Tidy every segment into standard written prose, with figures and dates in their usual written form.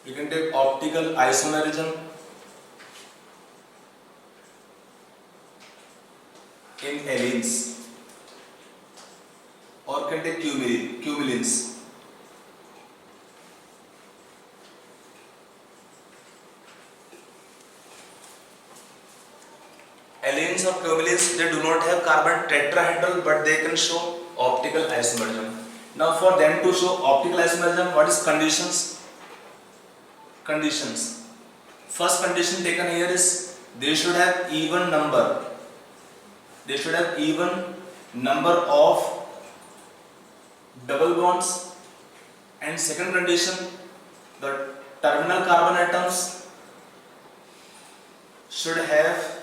You can take optical isomerism in allenes, or can take cumulins. Allenes or cumulins, they do not have carbon tetrahedral, but they can show optical isomerism. Now for them to show optical isomerism, what is conditions? Conditions. First condition taken here is they should have even number. They should have even number of double bonds. And second condition, the terminal carbon atoms should have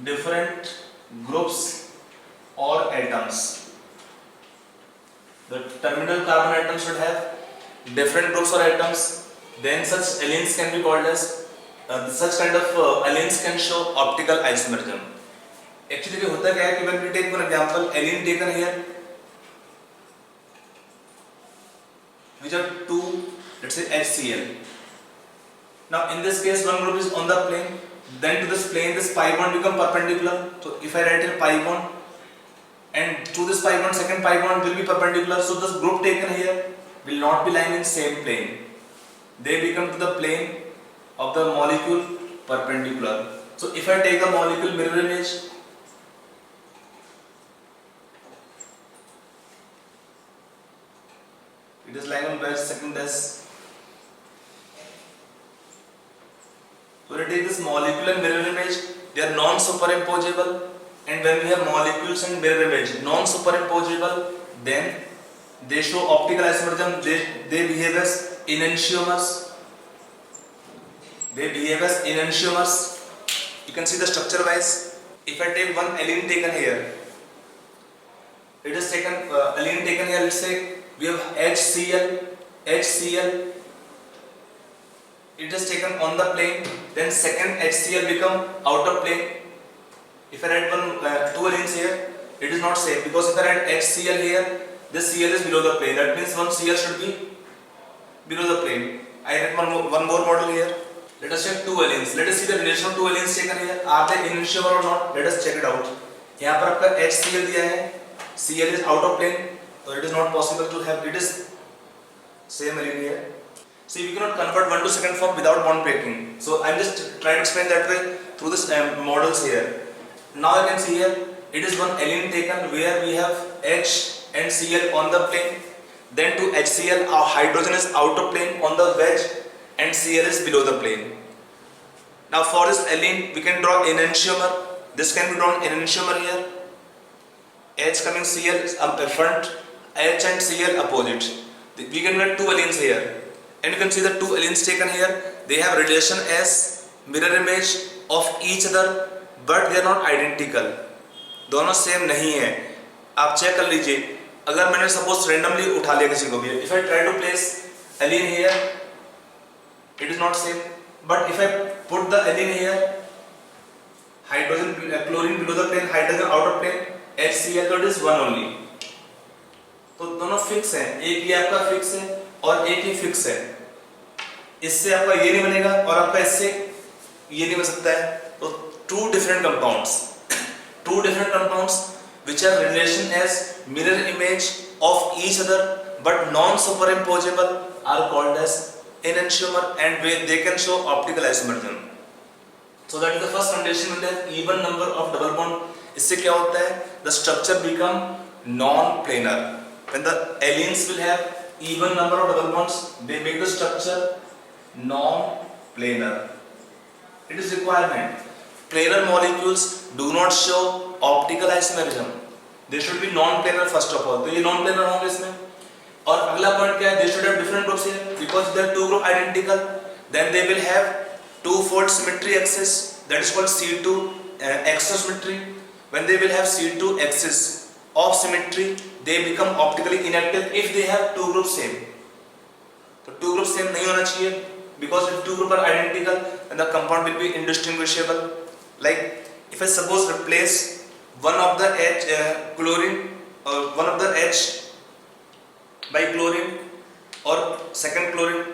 different groups or atoms. The terminal carbon atoms should have different groups or atoms. Then such allenes can be called as such kind of allenes can show optical isomerism. Actually, होता क्या है कि when we take one example, allene taken here, which are two, let's say HCl. Now in this case, one group is on the plane. Then to this plane, this pi bond become perpendicular. So if I write here pi bond, and to this pi bond, second pi bond will be perpendicular. So this group taken here will not be lying in same plane. They become to the plane of the molecule perpendicular. So if I take a molecule mirror image, it is lying on base second S. So when I take this molecule and mirror image, they are non-superimposable. And when we have molecules and mirror image non-superimposable, then they show optical isomerism. They behave as enantiomers. They behave as enantiomers. You can see the structure wise. If I take one allene taken here, it is taken allene taken here. Let's say we have HCl. It is taken on the plane. Then second HCl become outer plane. If I write two allenes here, it is not same, because if I write HCl here, this Cl is below the plane. That means one Cl should be below the plane. I write one more model here. Let us check two allenes. Let us see the relation of two allenes taken here. Are they enantiomer or not? Let us check it out. यहाँ पर आपका HCl दिया है. Cl is out of plane, so it is not possible to have. It is same allene here. See, we cannot convert one to second form without bond breaking. So I am just trying to explain that way through this models here. Now you can see here, it is one allene taken where we have H and Cl on the plane. Then to HCl, our hydrogen is outer plane on the wedge, and Cl is below the plane. Now for this allene, we can draw enantiomer. This can be drawn enantiomer here. H coming Cl is up front, H and Cl opposite. We can get two allenes here. And you can see the two allenes taken here. They have relation as mirror image of each other, but they are not identical. दोनों same नहीं है. आप check कर लीजिए. अगर मैंने suppose randomly उठा लिया किसी को भी, if I try to place allene here, it is not same. But if I put the allene here, hydrogen, chlorine below the plane, hydrogen outer plane, HCl, तो it is one only. तो दोनों fix हैं. एक ये आपका fix है और एक ही फिक्स है. इससे आपका ये नहीं बनेगा और आपका इससे ये नहीं बन सकता है. तो two different compounds which are relation as mirror image of each other but non-superimposable are called as enantiomer, and they can show optical isomerism. So that is the first condition. When they have even number of double bond, इससे क्या होता है? The structure become non-planar. When the allenes will have even number of double bonds, they make the structure non-planar. It is requirement. Planar molecules do not show optical isomerism. They should be non-planar first of all. तो ये non-planar होंगे इसमें. और अगला point क्या है? They should have different groups here because they are two group identical. Then they will have two-fold symmetry axis. That is called C2 exosymmetry. When they will have C2 axis of symmetry, they become optically inactive if they have two groups same. तो two groups same नहीं होना चाहिए, because if two groups are identical, then the compound will be indistinguishable. Like if I suppose replace one of the H chlorine or one of the H by chlorine or second chlorine.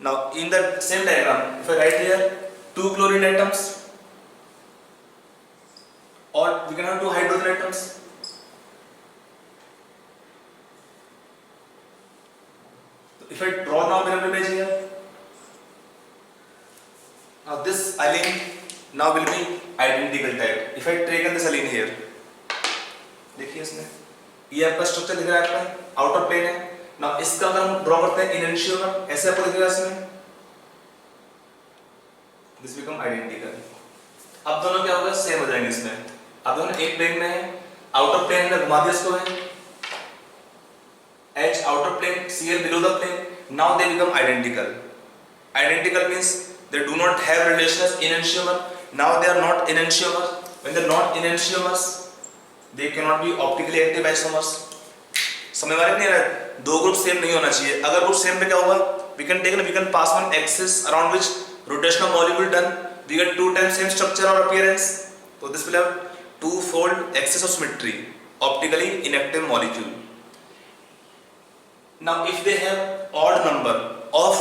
Now in the same diagram, if I write here 2 chlorine atoms, or we can have 2 hydrogen atoms. If I draw now mirror image here, now this allene now will be identical type. If I take this allene here, देखिए इसमें ये आपका structure दिख रहा है, आपका outer plane है. ना इसका अगर हम ड्रॉ करते हैं इनएंशियोमर, ऐसे आपको दिख रहा है इसमें, दिस बिकम आइडेंटिकल. अब दोनों क्या होगा, सेम हो जाएंगे इसमें. अब दोनों एक प्लेन में है, आउटर प्लेन में घुमा दिया इसको है, H outer plane, Cl below the plane. Now they become identical. Identical means they do not have relation as enantiomer. Now they are not enantiomers. When they are not enantiomers, they cannot be optically active isomers. समझ में आ रहा है? दो group same नहीं होना चाहिए. अगर group same पे क्या होगा? We can pass one axis around which rotation of molecule done. We get 2 times same structure or appearance. So this will have two-fold axis of symmetry. Optically inactive molecule. Now if they have odd number of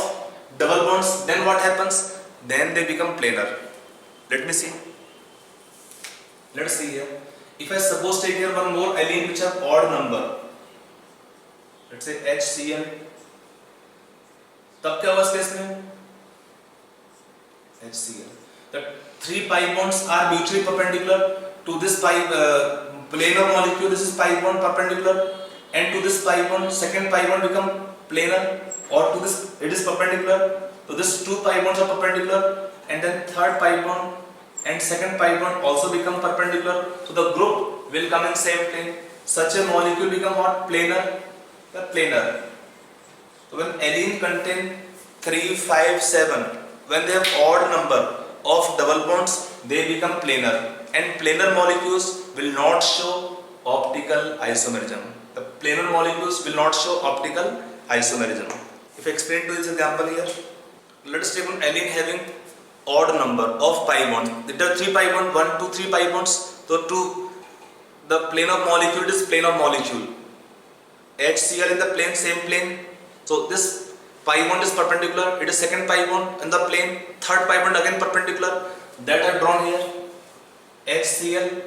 double bonds, then what happens? Then they become planar. Let me see. Let's see here. If I suppose take here one more allene which have odd number, let's say HCl, तब क्या होगा इस case में? HCl. The 3 pi bonds are mutually perpendicular to this pi planar molecule. This is pi bond perpendicular. And to this pi bond, second pi bond become planar, or to this it is perpendicular. So this 2 pi bonds are perpendicular, and then third pi bond and second pi bond also become perpendicular. So the group will come in same plane. Such a molecule become what? Planar. The planar. So when allene contain 3, 5, 7, when they have odd number of double bonds, they become planar. And planar molecules will not show optical isomerism. The planar molecules will not show optical isomerism. If I explain to this example here, let us take one allene having odd number of pi bonds. There are 3 pi bonds, 1, 2, 3 pi bonds. So to the plane of molecule, it is plane of molecule. HCl in the plane, same plane. So this pi bond is perpendicular. It is second pi bond in the plane. Third pi bond again perpendicular. That I have drawn here. HCl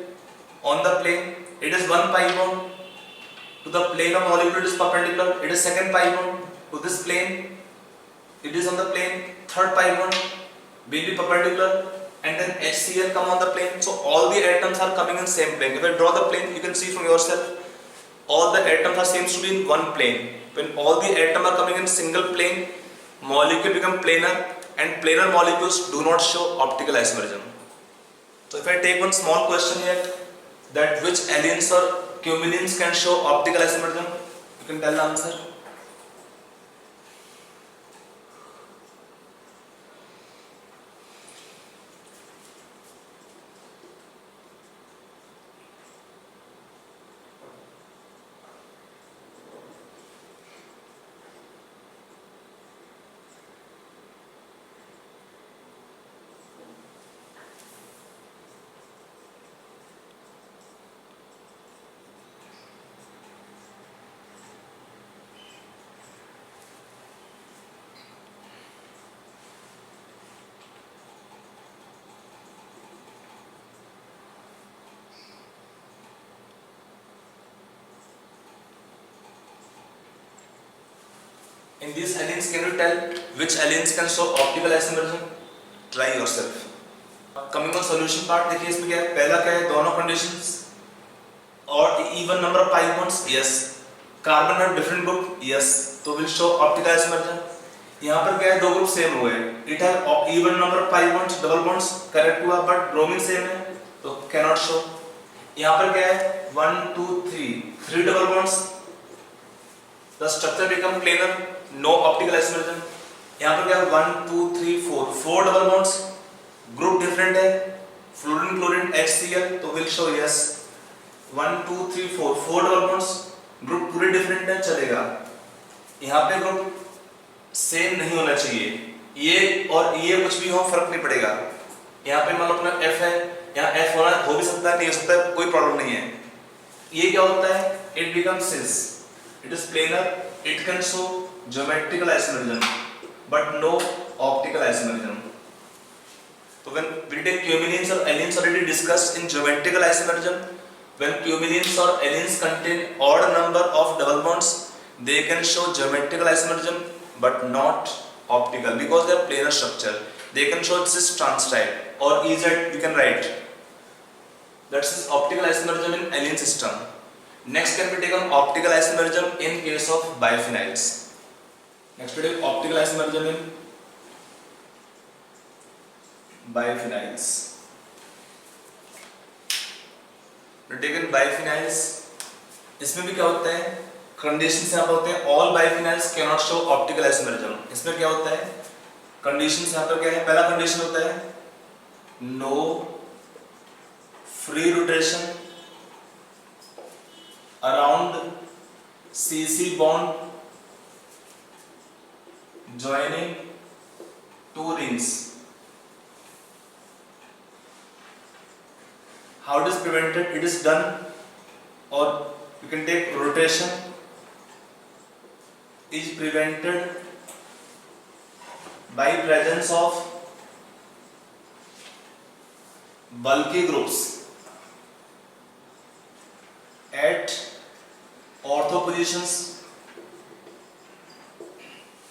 on the plane. It is 1 pi bond. To the plane of molecule it is perpendicular. It is second pi bond. To this plane it is on the plane. Third pi bond will be perpendicular, and then HCl come on the plane. So all the atoms are coming in same plane. If I draw the plane, you can see from yourself, all the atoms are seems to be in one plane. When all the atoms are coming in single plane, molecule become planar, and planar molecules do not show optical isomerism. So if I take one small question here, that which allenes or cumulines can show optical isomerism, you can tell the answer. In these allenes, can you tell which allenes can show optical isomerism? Try yourself. Coming on solution part, देखिए इसमें क्या है, पहला क्या है, दोनों conditions और even number of pi bonds, yes. Carbon have different group, yes. तो will show optical isomerism. यहाँ पर क्या है, दो ग्रुप सेम हुए, it has even number of pi bonds, double bonds, correct हुआ, but bromine सेम है, तो cannot show. यहाँ पर क्या है, 1, 2, 3 double bonds, the structure become planar, no optical isomerism. यहाँ पर क्या है, 1, 2, 3, 4 double bonds, group different है, fluorine, chlorine, HCl, तो will show yes. 1, 2, 3, 4 double bonds, group पूरे different है, चलेगा. यहाँ पे group सेम नहीं होना चाहिए, ये और ये कुछ भी हो फर्क नहीं पड़ेगा. यहाँ पे मान लो अपना F है, यहाँ F होना हो भी सकता है, नहीं हो सकता है, कोई प्रॉब्लम नहीं है. ये क्या होता है, it becomes cis. It is planar. It can show geometrical isomerism, but no optical isomerism. So when we take cumulines or allenes already discussed in geometrical isomerism, when cumulines or allenes contain odd number of double bonds, they can show geometrical isomerism but not optical because they are planar structure. They can show cis trans type or EZ we can write. That's optical isomerism in allene system. Next can be taken optical isomerism in case of biphenyls. Next we take optical isomerism in biphenyls. Taken biphenyls, इसमें भी क्या होता है, conditions यहाँ पर होते हैं, all biphenyls can not show optical isomerism. इसमें क्या होता है, कंडीशंस यहाँ पर क्या है, पहला कंडीशन होता है no free rotation around CC bond joining two rings. How it is prevented? It is done, or you can take rotation is prevented by presence of bulky groups at ortho positions.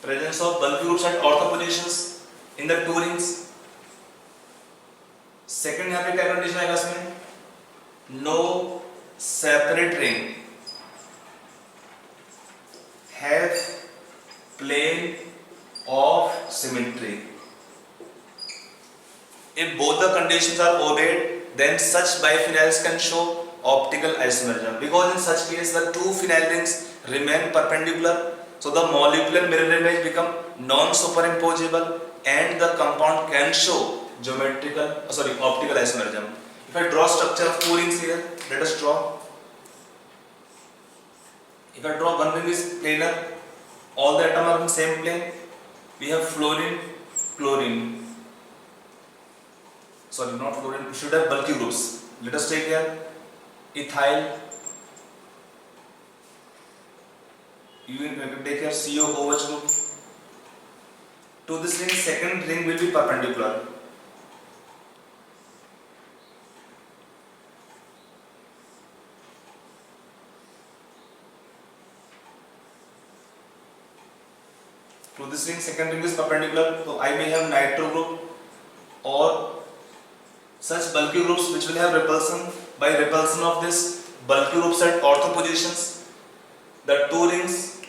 Presence of bulky groups at ortho positions in the two rings. Second यहाँ पे क्या condition आएगा इसमें, no separate ring have plane of symmetry. If both the conditions are obeyed, then such biphenyls can show optical isomerism, because in such case the two phenyl rings remain perpendicular, so the molecular mirror image become non-superimposable and the compound can show optical isomerism. If I draw structure of two rings here, let us draw. If I draw one ring is planar, all the atoms are in same plane. We have fluorine, chlorine. Sorry, not fluorine. We should have bulky groups. Let us take here ethyl. You can take here COOH group. To this ring, second ring will be perpendicular. To this ring, second ring is perpendicular, so I may have nitro group or such bulky groups which will have repulsion. By repulsion of this bulky groups at ortho positions, the two rings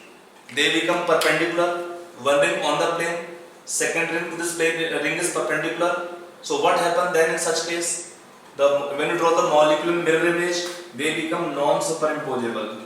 they become perpendicular. One ring on the plane, second ring to this ring is perpendicular. So what happens then in such case? When you draw the molecular mirror image, they become non-superimposable.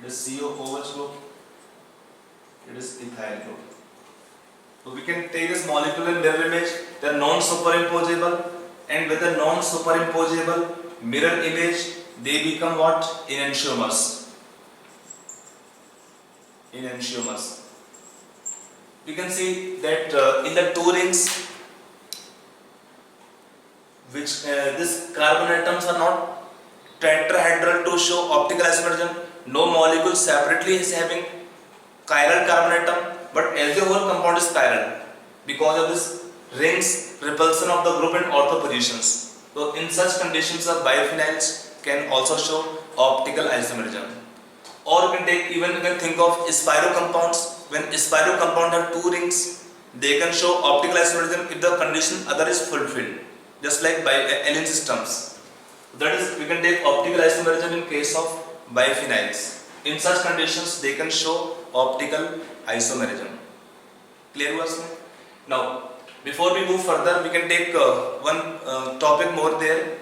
It is COOH group, it is ethyl group. So we can take this molecular mirror image, they are non-superimposable, and with a non-superimposable mirror image, they become what? Enantiomers. Enantiomers. You can see that in the two rings, which this carbon atoms are not tetrahedral to show optical isomerism. No molecule separately is having chiral carbon atom, but as a whole compound is chiral because of this rings repulsion of the group in ortho positions. So in such conditions, the biphenyls can also show optical isomerism. Or you can take, even you can think of spiro compounds. When spiro compound have two rings, they can show optical isomerism if the condition other is fulfilled, just like by allene systems. That is, we can take optical isomerism in case of biphenyls. In such conditions, they can show optical isomerism. Clear was it? Now, before we move further, we can take one topic more there,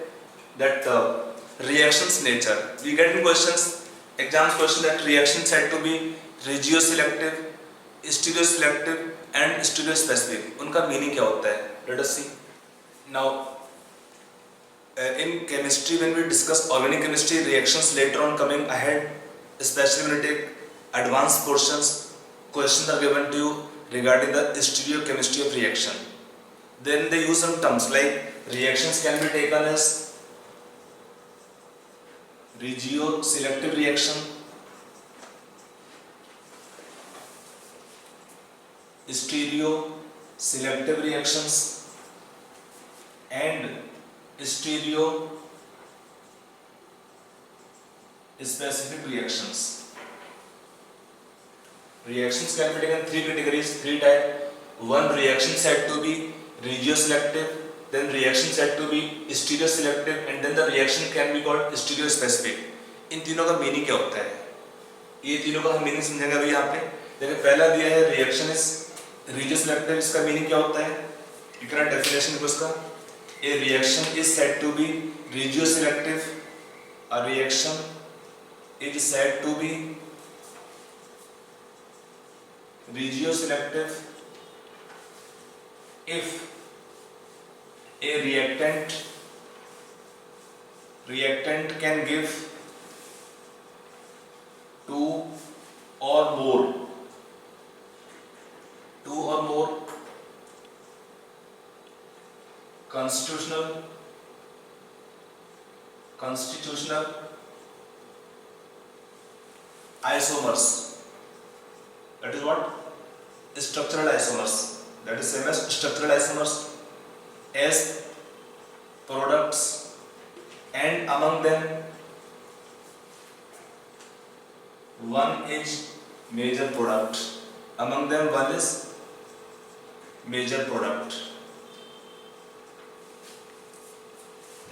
that reactions nature. We get in questions, exams question, that reactions said to be regioselective, stereoselective and stereospecific. उनका meaning क्या होता है? Let us see. Now, in chemistry, when we discuss organic chemistry reactions later on coming ahead, especially when you take advanced portions, questions are given to you regarding the stereochemistry of reaction. Then they use some terms like reactions can be taken as regioselective reaction, stereoselective reactions, and stereo specific reactions. Reactions can be taken three categories, three types. One, reaction said to be regioselective, then reaction said to be stereoselective, and then the reaction can be called stereospecific. इन तीनों का meaning क्या होता है? ये तीनों का हम meaning समझेंगे अभी यहाँ पे. देखिए पहला दिया है रिएक्शन इज regioselective, इसका मीनिंग क्या होता है? इतना डेफिनेशन है उसका. A reaction is said to be regioselective. A reaction is said to be regioselective if a reactant can give two or more constitutional isomers. That is what? Structural isomers. That is same as structural isomers as products, and among them one is major product. Among them one is major product.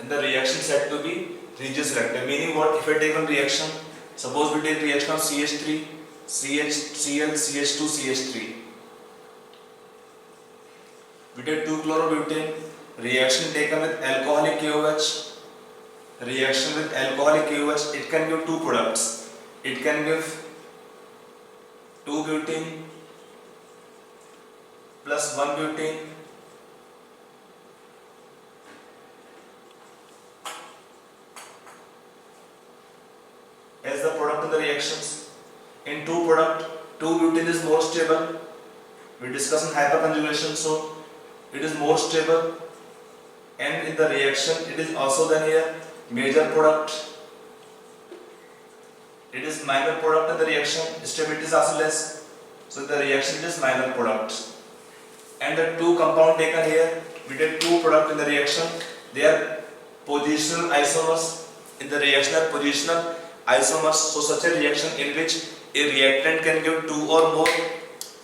And the reaction said to be regioselective. Meaning what? If I take one reaction, suppose we take reaction of CH3, CHCl, CH2, CH3. We take 2-chlorobutane. Reaction taken with alcoholic KOH. Reaction with alcoholic KOH. It can give two products. It can give 2-butene plus 1-butene. As the product of the reactions. In two product, 2-butene is more stable. We discuss in hyperconjugation, so it is more stable. And in the reaction, it is also then here major product. It is minor product in the reaction. Stability is also less. So the reaction it is minor product. And the two compound taken here, we take two product in the reaction. They are positional isomers. In the reaction are positional isomers. So such a reaction in which a reactant can give two or more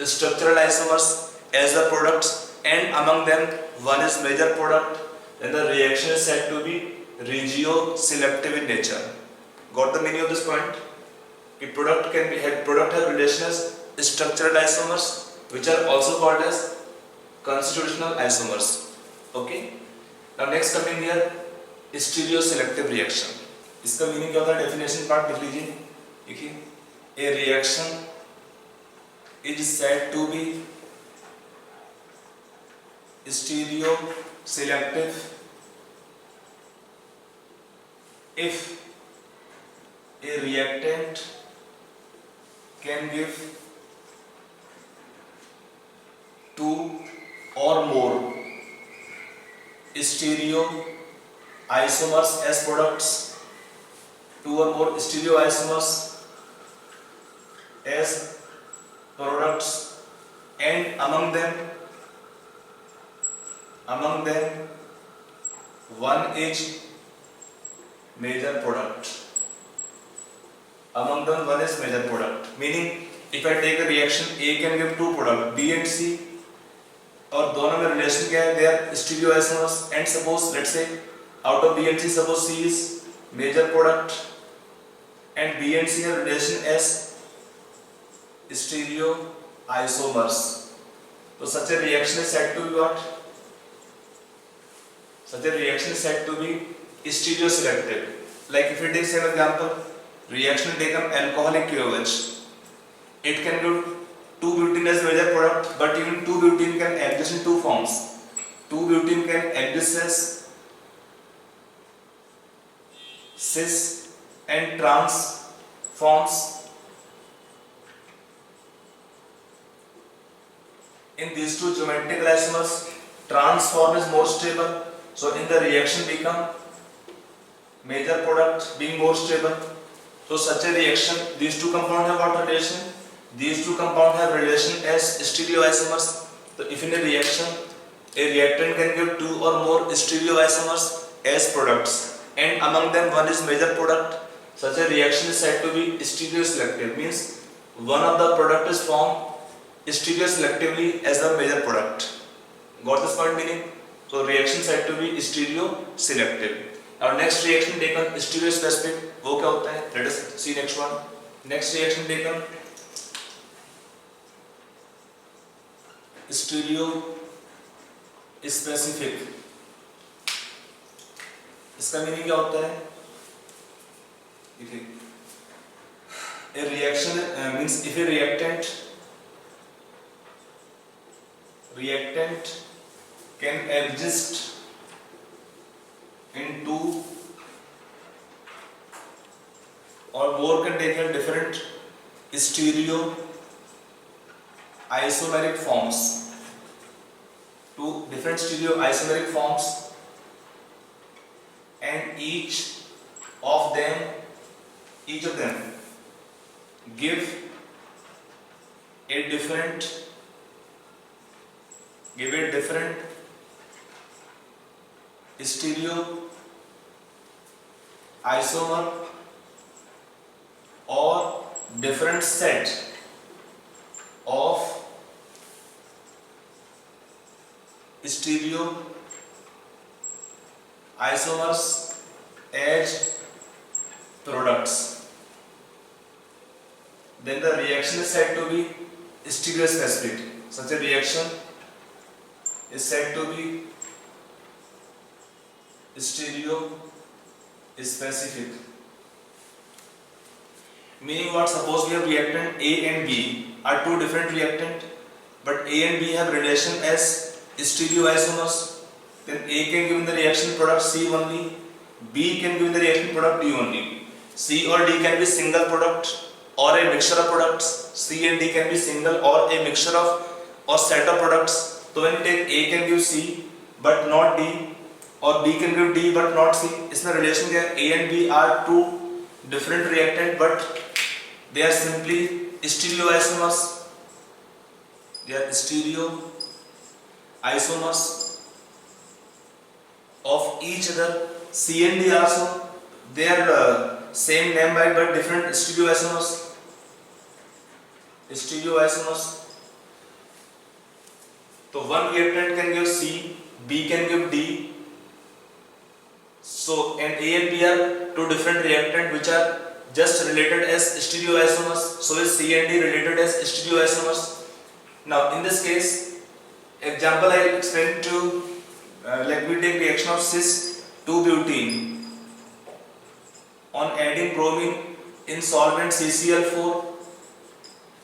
structural isomers as the products, and among them one is major product, then the reaction is said to be regioselective in nature. Got the meaning of this point? A product can be product has relation as structural isomers, which are also called as constitutional isomers. Okay. Now next coming here, stereoselective reaction. इसका meaning क्या होता है? Definition part लिख लीजिए. देखिए, a reaction is said to be stereoselective if a reactant can give two or more stereoisomers as products. Two or more stereoisomers as products, and among them one is major product. Among them one is major product. Meaning if I take a reaction, A can give two product B and C, और दोनों में relation क्या है? They are stereoisomers, and suppose let's say out of B and C, suppose C is major product and B and C have relation as stereoisomers. So such a reaction is said to be what? Such a reaction is said to be stereoselective. Like if we take same example, reaction taken alcoholic KOH. It can give 2-butene as major product, but even 2-butene can exist in two forms. 2-butene can exist as cis and trans forms. In these two geometrical isomers, trans form is more stable, so in the reaction become major product being more stable. So such a reaction, these two compounds have what relation? These two compounds have relation as stereoisomers. So if in a reaction, a reactant can give two or more stereoisomers as products, and among them one is major product, such a reaction is said to be stereoselective. Means one of the product is formed stereoselectively as the major product. Got this point meaning? So reaction said to be stereoselective. Now next reaction taken stereospecific. वो क्या होता है? Let us see next one. Next reaction taken stereospecific. इसका meaning क्या होता है? देखिए, a reaction means if a reactant can exist in two or more container different stereo isomeric forms, two different stereo isomeric forms, and each of them give a different stereo isomer or different set of stereo isomers as products, then the reaction is said to be stereospecific. Such a reaction is said to be stereospecific. Meaning what? Suppose we have reactant A and B are two different reactant, but A and B have relation as stereoisomers. Then A can give in the reaction product C only, B can give in the reaction product D only. C or D can be single product or a mixture of products. C and D can be single or a mixture of or set of products. So when you take A can give C but not D, or B can give D but not C, इसमें relation क्या है? A and B are two different reactant but they are simply stereoisomers. They are stereoisomers of each other. C and D also they are same name by but different stereoisomers. So one reactant can give C, B can give D. So and A and B are two different reactant which are just related as stereoisomers. So is C and D related as stereoisomers. Now in this case, example I will explain to like we take reaction of cis 2-butene on adding bromine in solvent CCl4.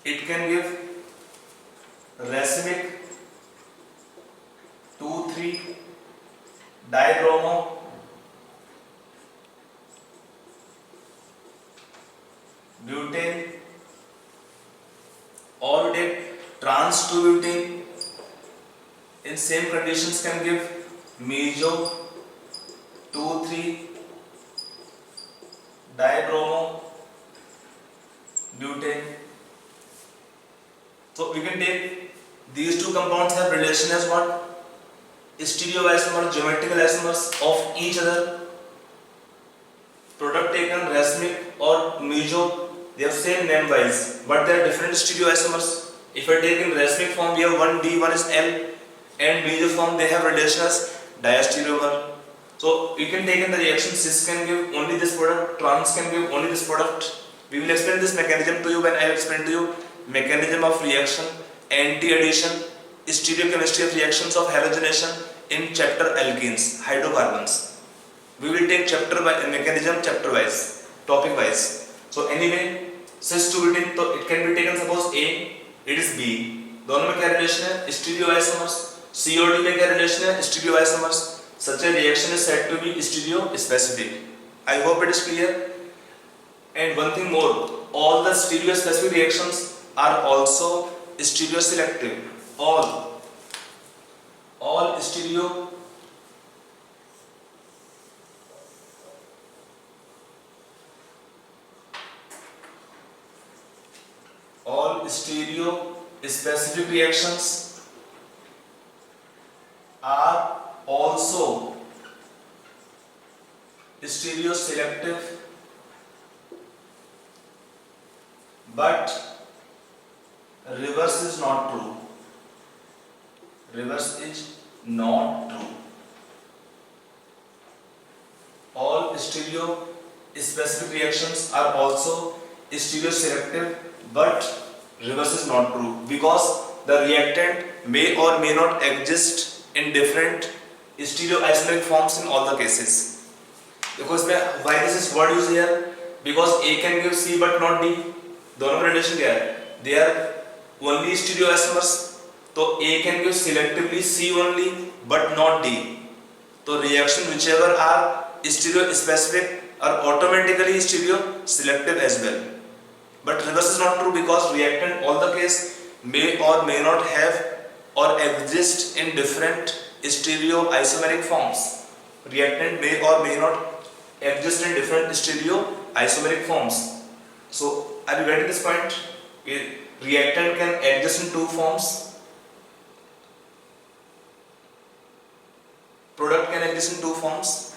It can give racemic 2,3-dibromo butane, or we take trans 2-butene in same conditions can give meso 2,3-dibromo butane. So we can take these two compounds have relation as what? Stereoisomer, geometrical isomers of each other. Product taken racemic or meso, they have same name wise but they are different stereoisomers. If I take in racemic form we have one D, one is L, and meso form they have relation as diastereomer. So you can take in the reaction cis can give only this product, trans can give only this product. We will explain this mechanism to you when I explain to you mechanism of reaction, anti-addition, stereochemistry of reactions of halogenation in chapter alkenes, hydrocarbons. We will take chapter by mechanism chapter wise, topic wise. So anyway, cis 2-butene, so it can be taken suppose A, it is B. दोनों में क्या relation है? Stereoisomers. COD में क्या relation है? Stereo isomers. Such a reaction is said to be stereo specific. I hope it is clear. And one thing more, all the stereo specific reactions are also stereo selective. All stereo specific reactions are also stereo selective, but reverse is not true. Reverse is not true. All stereo specific reactions are also stereo selective, but reverse is not true, because the reactant may or may not exist in different stereoisomeric forms in all the cases. Because why this is word used here? Because A can give C but not D. दोनों का relation क्या है? They are only stereoisomers. तो A can give selectively C only but not D. तो reaction whichever are stereo specific are automatically stereo selective as well. But reverse is not true, because reactant all the case may or may not have or exist in different stereoisomeric forms. Reactant may or may not exist in different stereoisomeric forms. So are you getting this point? Reactant can exist in two forms. Product can exist in two forms.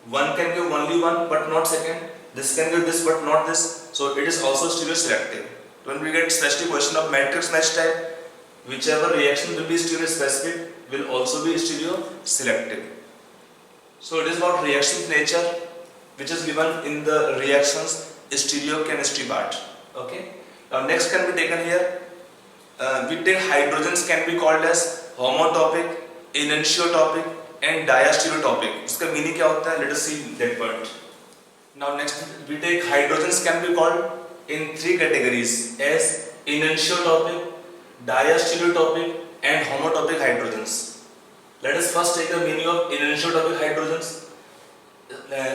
One can give only one but not second. This can give this but not this. So it is also stereo selective. When we get specific question of matrix match type, whichever reaction will be stereo specific will also be stereo selective. So it is about reactions nature, which is given in the reactions stereochemistry part. Okay. Now next can be taken here. We take hydrogens can be called as homotopic, enantiotopic and diastereotopic. इसका meaning क्या होता है? Let us see that point. Now next we take hydrogens can be called in three categories as enantiotopic, diastereotopic and homotopic hydrogens. Let us first take the meaning of enantiotopic hydrogens.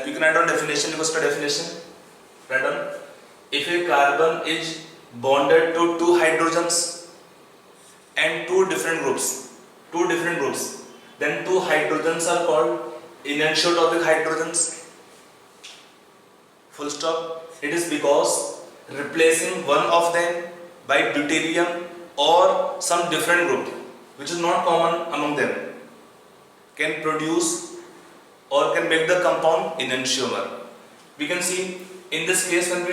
You can write down definition. Because the definition, write down, if a carbon is bonded to two hydrogens and two different groups, then two hydrogens are called enantiotopic hydrogens. Full stop. It is because replacing one of them by deuterium or some different group which is not common among them can produce or can make the compound enantiomer. We can see in this case when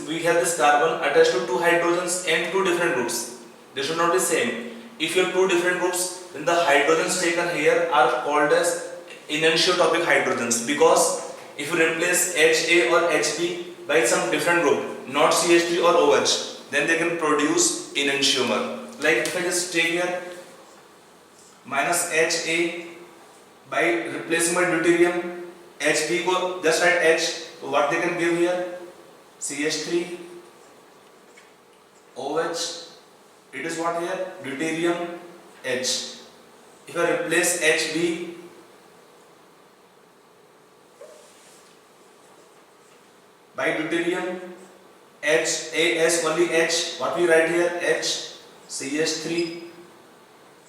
we have this carbon attached to two hydrogens and two different groups. They should not be same. If you have two different groups, then the hydrogens taken here are called as enantiotopic hydrogens, because if you replace HA or HB by some different group, not CH3 or OH, then they can produce enantiomer. Like if I just take here minus HA by replacing by deuterium, HB को just write H, so what they can give here? CH3, OH, it is what here? Deuterium, H. If I replace HB by deuterium, H, AS only H, what we write here? H, CH3,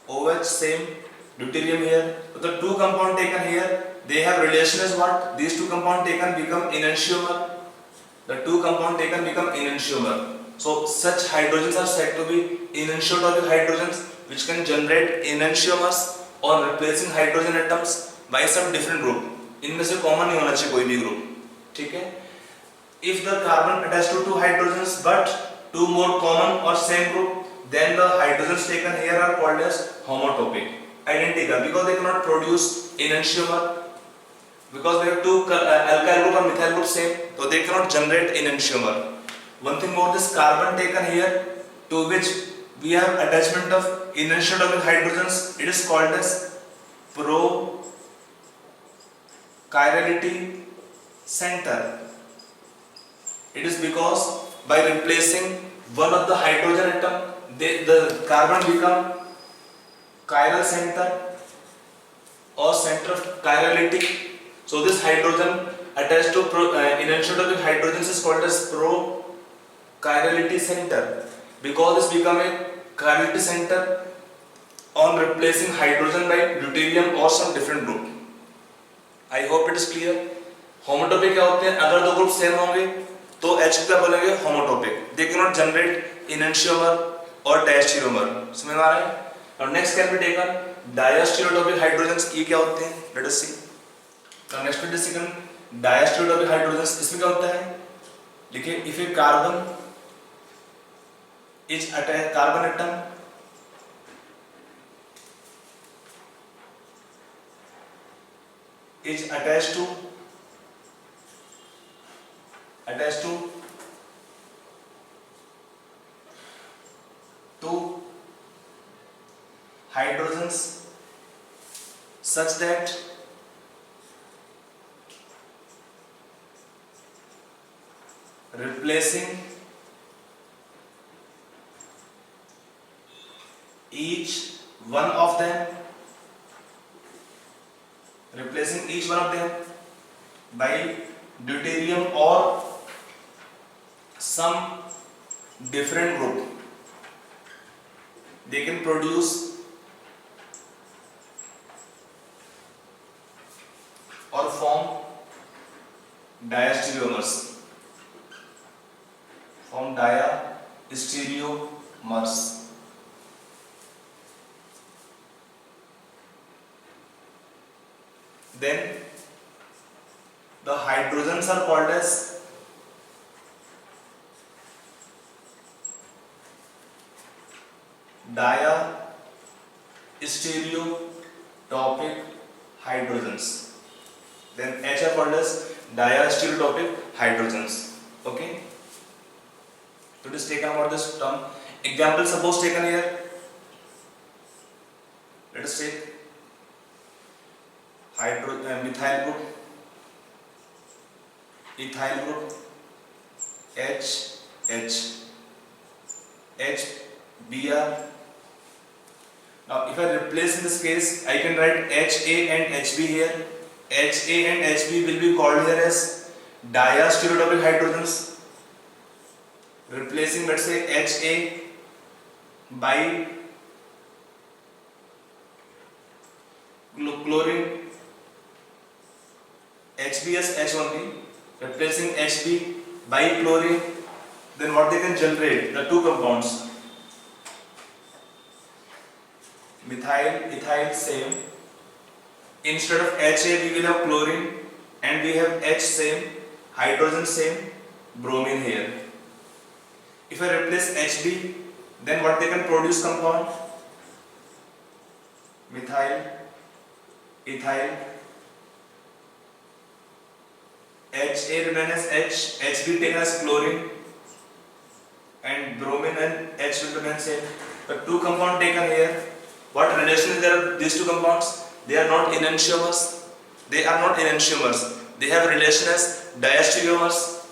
OH, same, deuterium here. So the two compound taken here, they have relation as what? These two compound taken become enantiomer. The two compound taken become enantiomer. So such hydrogens are said to be enantiotopic hydrogens, which can generate enantiomers on replacing hydrogen atoms by some different group. इनमें से common नहीं होना चाहिए कोई भी group. ठीक है? If the carbon attached to two hydrogens but two more common or same group, then the hydrogens taken here are called as homotopic. Identical, because they cannot produce enantiomer, because they have two alkyl group or methyl group same, so they cannot generate enantiomer. One thing more, this carbon taken here to which we have attachment of enantiotopic hydrogens, it is called as pro-chirality center. It is because by replacing one of the hydrogen atom, the carbon become chiral center or center of chirality. So this hydrogen attached to enantiomer topic hydrogen is called as pro-chirality center, because this become a chirality center on replacing hydrogen by deuterium or some different group. I hope it is clear. होमोटॉपिक क्या होते हैं? अगर दो group same होंगे तो H क्या बोलेंगे? होमोटॉपिक. They cannot generate enantiomer or diastereomer. समझ में आ रहा है? और next can be taken diastereotopic hydrogens. ये क्या होते हैं? Let us see. Now next we discuss diastereotopic hydrogens. इसमें क्या होता है? देखिए, if a carbon is attached, carbon atom is attached to two hydrogens such that replacing each one of them by deuterium or some different group, they can produce or form diastereomers. Then the hydrogens are called as diastereotopic hydrogens. Then H are called as diastereotopic hydrogens. Okay. So just take about this term. Example suppose taken here. Let us take methyl group, ethyl group, H, Br. Now if I replace in this case, I can write HA and HB here. HA and HB will be called here as diastereotopic hydrogens, replacing, let's say, HA by chlorine, HBS H1B, replacing HB by chlorine. Then what they can generate? The two compounds, methyl, ethyl, same. Instead of HA we will have chlorine, and we have H same, hydrogen same, bromine here. If I replace HB, then what they can produce compound? Methyl, ethyl, HA remain as H, HB taken as chlorine, and bromine and H will remain same. The two compound taken here, what relation is there of these two compounds? They are not enantiomers. They have relation as diastereomers.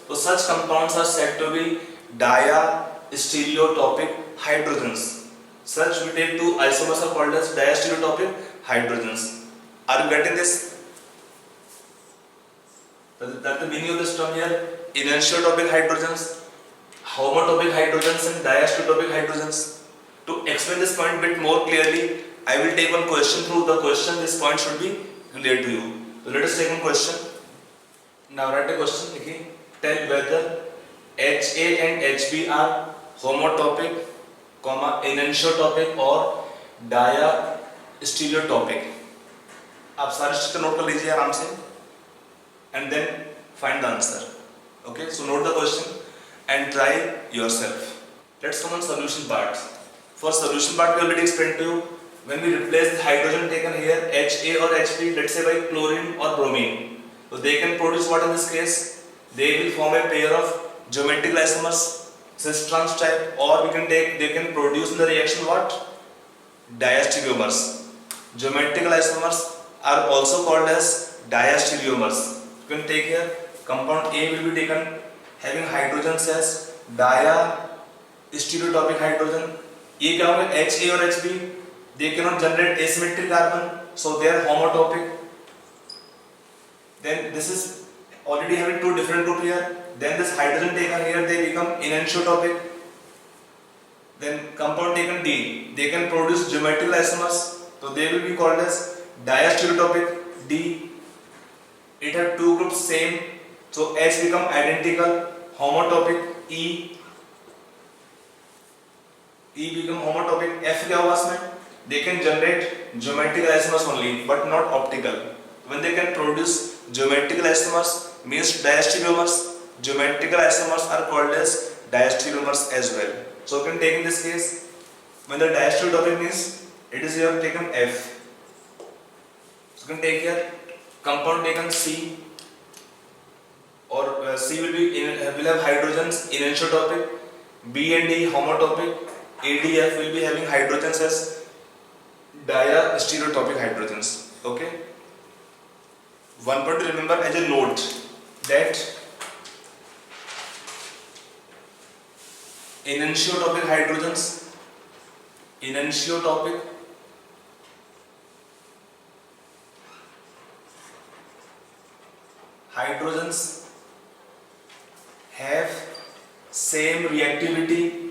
So such compounds are said to be diastereotopic hydrogens. Such we take two isomers are called as diastereotopic hydrogens. Are you getting this? That's the meaning of this term here. Enantiotopic hydrogens, homotopic hydrogens, and diastereotopic hydrogens. To explain this point a bit more clearly, I will take one question. Through the question, this point should be clear to you. So let us take one question. Now write a question. Okay. Tell whether HA and HB are homotopic, enantiotopic or diastereotopic. आप सारे step note कर लीजिए आराम से, and then find the answer. Okay, so note the question and try yourself. Let's come on solution part. For solution part, we already explained to you, when we replace the hydrogen taken here, HA or HB, let's say by chlorine or bromine, so they can produce what in this case? They will form a pair of geometrical isomers, cis trans type, or we can take, they can produce in the reaction what? Diastereomers. Geometrical isomers are also called as diastereomers. You can take here compound A will be taken having hydrogens as dia-stereotopic hydrogen. ये क्या होगा HA और HB, they cannot generate asymmetric carbon, so they are homotopic. Then this is already having two different group here. Then this hydrogen taken here, they become enantiotopic. Then compound taken D, they can produce geometrical isomers, so they will be called as diastereotopic D. It have two groups same, so H become identical, homotopic E. E become homotopic. F क्या होगा इसमें? They can generate geometrical isomers only, but not optical. When they can produce geometrical isomers, means diastereomers. Geometrical isomers are called as diastereomers as well. So you can take in this case, when the diastereotopic means it is here taken F. So you can take here compound taken C, or C will have hydrogens enantiotopic, B and D homotopic, ADF will be having hydrogens as dia-stereotopic hydrogens. Okay. One point to remember as a note that enantiotopic hydrogens have same reactivity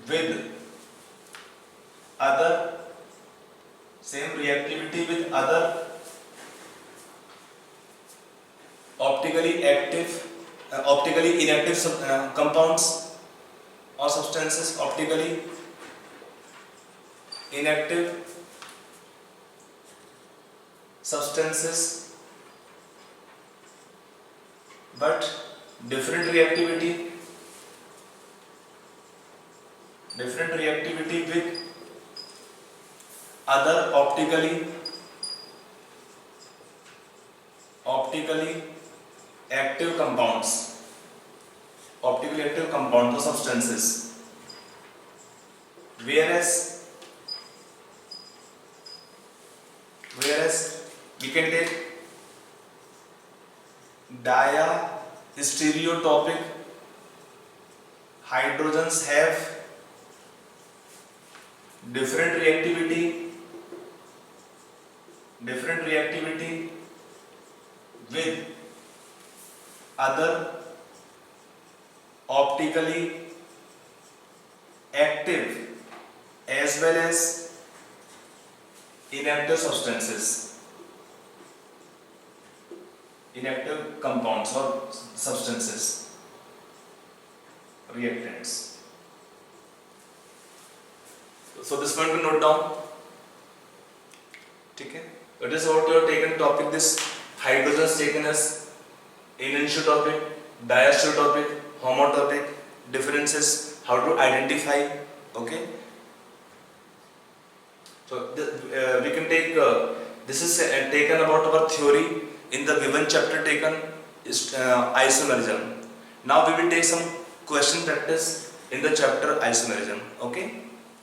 with other optically inactive compounds or substances. Optically inactive substances but different reactivity with other optically active compounds or substances, whereas we can take dia-stereotopic hydrogens have different reactivity with other optically active as well as inactive substances, inactive compounds or substances, reactants. So this point to note down. Okay, that is what you have taken topic. This hydrogens taken as enantiotopic, diastereotopic, homotopic, differences, how to identify. Okay, so we can take this is taken about our theory in the given chapter taken is isomerism. Now we will take some question practice in the chapter isomerism. Okay.